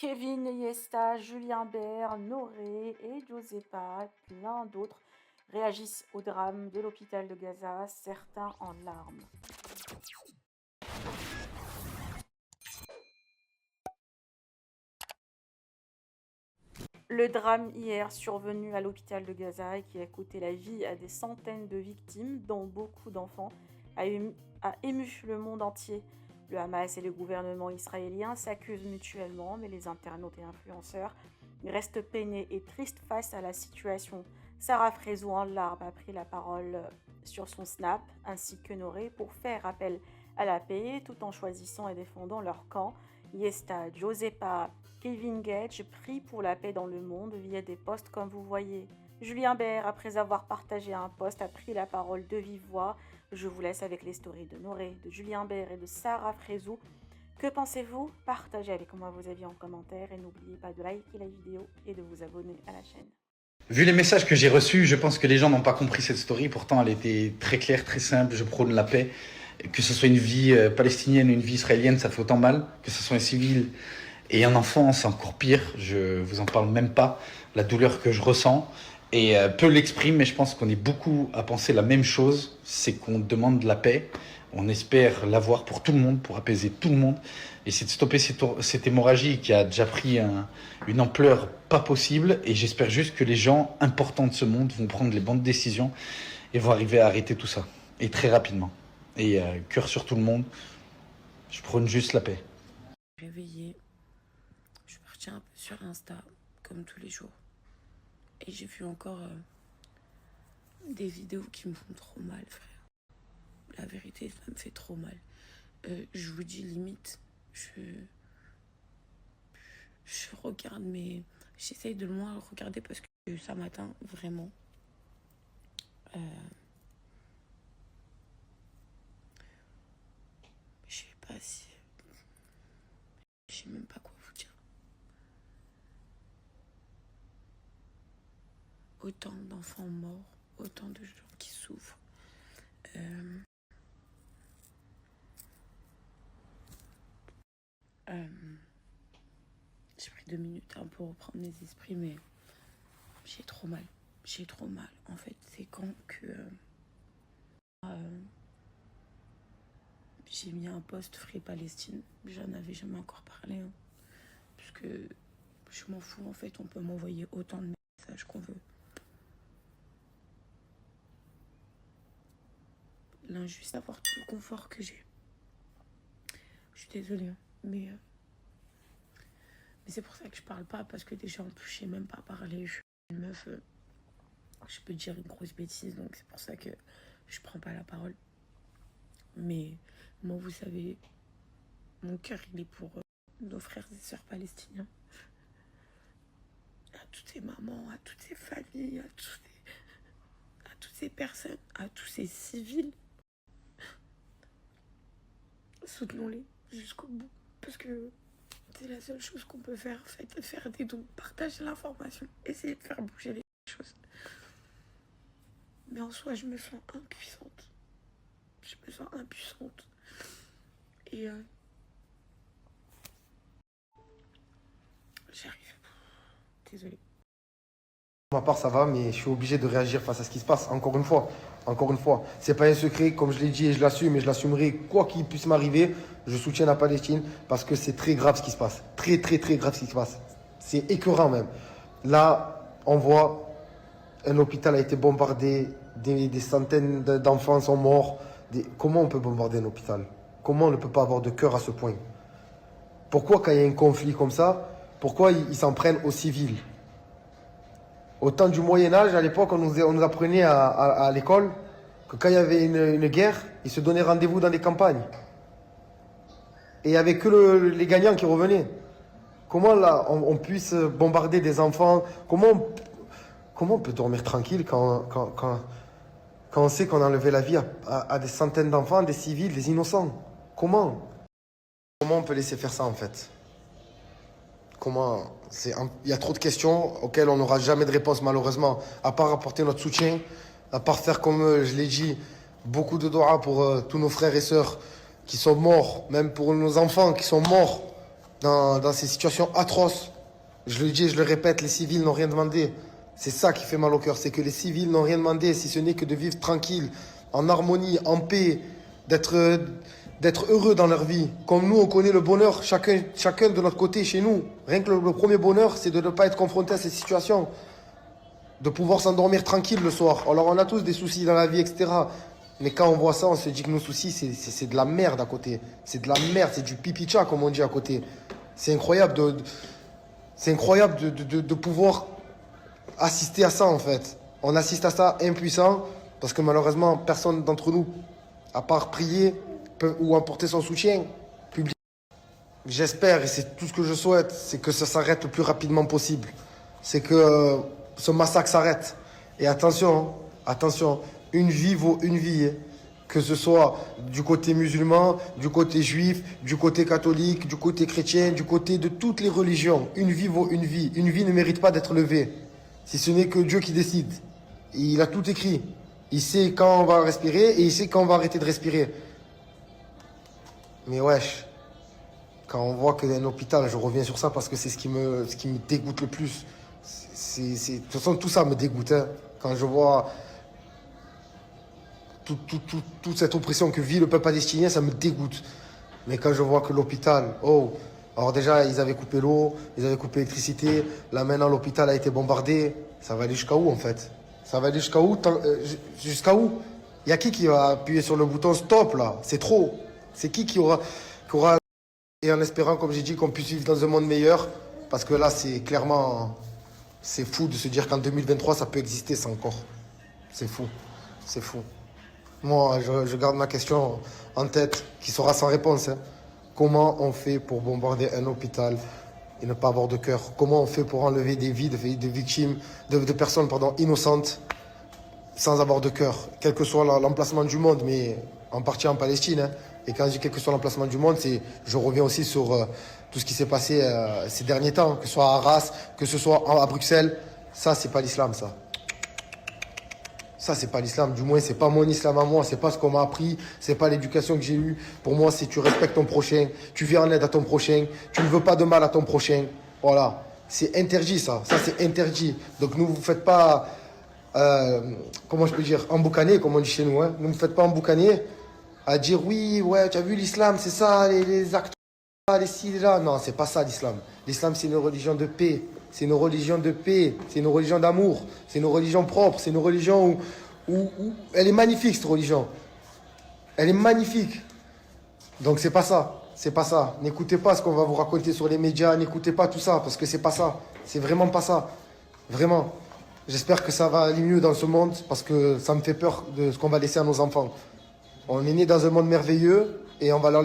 Kevin Iniesta, Julien Bert, Noré et Josepa, plein d'autres, réagissent au drame de l'hôpital de Gaza, certains en larmes. Le drame hier survenu à l'hôpital de Gaza et qui a coûté la vie à des centaines de victimes, dont beaucoup d'enfants, a ému le monde entier. Le Hamas et le gouvernement israélien s'accusent mutuellement, mais les internautes et influenceurs restent peinés et tristes face à la situation. Sarah Frézou en larmes a pris la parole sur son Snap, ainsi que Noré, pour faire appel à la paix tout en choisissant et défendant leur camp. Yesta, Josepa, Kevin Gage prie pour la paix dans le monde via des posts comme vous voyez. Julien Bert, après avoir partagé un post, a pris la parole de vive voix. Je vous laisse avec les stories de Noré, de Julien Bert et de Sarah Frézou. Que pensez-vous? Partagez avec moi vos avis en commentaire et n'oubliez pas de liker la vidéo et de vous abonner à la chaîne. Vu les messages que j'ai reçus, je pense que les gens n'ont pas compris cette story. Pourtant, elle était très claire, très simple. Je prône la paix. Que ce soit une vie palestinienne ou une vie israélienne, ça fait autant mal. Que ce soit un civil et un enfant, c'est encore pire. Je vous en parle même pas. La douleur que je ressens. Et peu l'exprime, mais je pense qu'on est beaucoup à penser la même chose. C'est qu'on demande la paix. On espère l'avoir pour tout le monde, pour apaiser tout le monde. Et c'est de stopper cette hémorragie qui a déjà pris une ampleur pas possible. Et j'espère juste que les gens importants de ce monde vont prendre les bonnes décisions et vont arriver à arrêter tout ça. Et très rapidement. Et cœur sur tout le monde. Je prône juste la paix. Réveillée, je suis partie un peu sur Insta, comme tous les jours. Et j'ai vu encore des vidéos qui me font trop mal, frère. La vérité, ça me fait trop mal. Je vous dis limite, je regarde, mais j'essaye de loin regarder parce que ça m'atteint vraiment. Je sais pas si... Je sais même pas quoi vous dire. Autant d'enfants morts, autant de gens qui souffrent. J'ai pris 2 minutes pour reprendre mes esprits, mais j'ai trop mal. J'ai trop mal. En fait, c'est quand que j'ai mis un post Free Palestine. J'en avais jamais encore parlé. Puisque je m'en fous, en fait. On peut m'envoyer autant de messages qu'on veut. L'injuste d'avoir tout le confort que j'ai. Je suis désolée, mais c'est pour ça que je parle pas, parce que déjà en plus je sais même pas parler. Je suis une meuf, je peux dire une grosse bêtise, donc c'est pour ça que je prends pas la parole. Mais moi, vous savez, mon cœur il est pour nos frères et sœurs palestiniens, à toutes ces mamans, à toutes ces familles, à toutes ces personnes, à tous ces civils. Soutenons-les jusqu'au bout, parce que c'est la seule chose qu'on peut faire. Faire des dons, partager l'information, essayer de faire bouger les choses. Mais en soi, je me sens impuissante. Et j'arrive. Désolée. Pour ma part, ça va, mais je suis obligé de réagir face à ce qui se passe. Encore une fois, c'est pas un secret, comme je l'ai dit et je l'assume et je l'assumerai, quoi qu'il puisse m'arriver, je soutiens la Palestine parce que c'est très grave ce qui se passe. Très, très, très grave ce qui se passe. C'est écœurant même. Là, on voit, un hôpital a été bombardé, des centaines d'enfants sont morts. Comment on peut bombarder un hôpital? Comment on ne peut pas avoir de cœur à ce point? Pourquoi, quand il y a un conflit comme ça, pourquoi ils s'en prennent aux civils? Au temps du Moyen-Âge, à l'époque, on nous apprenait à l'école que quand il y avait une guerre, ils se donnaient rendez-vous dans les campagnes. Et il n'y avait que les gagnants qui revenaient. Comment là, on puisse bombarder des enfants? Comment on peut dormir tranquille quand on sait qu'on a enlevé la vie à des centaines d'enfants, des civils, des innocents? Comment on peut laisser faire ça en fait? Il y a trop de questions auxquelles on n'aura jamais de réponse malheureusement, à part apporter notre soutien, à part faire comme je l'ai dit, beaucoup de doigts pour tous nos frères et sœurs qui sont morts, même pour nos enfants qui sont morts dans ces situations atroces. Je le dis et je le répète, les civils n'ont rien demandé. C'est ça qui fait mal au cœur, c'est que les civils n'ont rien demandé, si ce n'est que de vivre tranquille, en harmonie, en paix, d'être heureux dans leur vie. Comme nous, on connaît le bonheur, chacun de notre côté, chez nous. Rien que le premier bonheur, c'est de ne pas être confronté à ces situations. De pouvoir s'endormir tranquille le soir. Alors, on a tous des soucis dans la vie, etc. Mais quand on voit ça, on se dit que nos soucis, c'est de la merde à côté. C'est de la merde, c'est du pipi-tcha, comme on dit à côté. C'est incroyable de pouvoir assister à ça, en fait. On assiste à ça impuissant, parce que malheureusement, personne d'entre nous, à part prier ou apporter son soutien public. J'espère, et c'est tout ce que je souhaite, c'est que ça s'arrête le plus rapidement possible. C'est que ce massacre s'arrête. Et attention, attention, une vie vaut une vie. Que ce soit du côté musulman, du côté juif, du côté catholique, du côté chrétien, du côté de toutes les religions. Une vie vaut une vie. Une vie ne mérite pas d'être levée. Si ce n'est que Dieu qui décide. Il a tout écrit. Il sait quand on va respirer et il sait quand on va arrêter de respirer. Mais wesh, quand on voit qu'il y a un hôpital, je reviens sur ça parce que c'est ce qui me dégoûte le plus. De toute façon, tout ça me dégoûte. Hein. Quand je vois toute cette oppression que vit le peuple palestinien, ça me dégoûte. Mais quand je vois que l'hôpital, alors déjà, ils avaient coupé l'eau, ils avaient coupé l'électricité, là maintenant l'hôpital a été bombardé, ça va aller jusqu'à où en fait? Ça va aller jusqu'à où? Jusqu'à où? Il y a qui va appuyer sur le bouton stop là? C'est trop. C'est qui aura... Et en espérant, comme j'ai dit, qu'on puisse vivre dans un monde meilleur, parce que là, c'est clairement... C'est fou de se dire qu'en 2023, ça peut exister, ça encore. C'est fou. C'est fou. Moi, je garde ma question en tête, qui sera sans réponse. Hein. Comment on fait pour bombarder un hôpital et ne pas avoir de cœur? Comment on fait pour enlever des vies de victimes, de personnes innocentes, sans avoir de cœur? Quel que soit l'emplacement du monde, mais en partie en Palestine. Hein. Et quand je dis quel que soit l'emplacement du monde, je reviens aussi sur tout ce qui s'est passé ces derniers temps, que ce soit à Arras, que ce soit à Bruxelles. Ça, c'est pas l'islam, ça. Ça, c'est pas l'islam. Du moins, c'est pas mon islam à moi. C'est pas ce qu'on m'a appris. C'est pas l'éducation que j'ai eue. Pour moi, c'est tu respectes ton prochain. Tu viens en aide à ton prochain. Tu ne veux pas de mal à ton prochain. Voilà. C'est interdit, ça. Ça, c'est interdit. Donc, ne vous faites pas, comment je peux dire, emboucaner, comme on dit chez nous. Hein. Ne vous faites pas emboucaner à dire oui, ouais, tu as vu l'islam, c'est ça, les actes, les ci, les là. Non, c'est pas ça l'islam. L'islam, c'est une religion de paix. C'est une religion de paix, c'est une religion d'amour, c'est une religion propre, c'est une religion où elle est magnifique, cette religion. Elle est magnifique. Donc c'est pas ça, c'est pas ça. N'écoutez pas ce qu'on va vous raconter sur les médias, n'écoutez pas tout ça, parce que c'est pas ça. C'est vraiment pas ça. Vraiment. J'espère que ça va aller mieux dans ce monde, parce que ça me fait peur de ce qu'on va laisser à nos enfants. On est né dans un monde merveilleux, et on va leur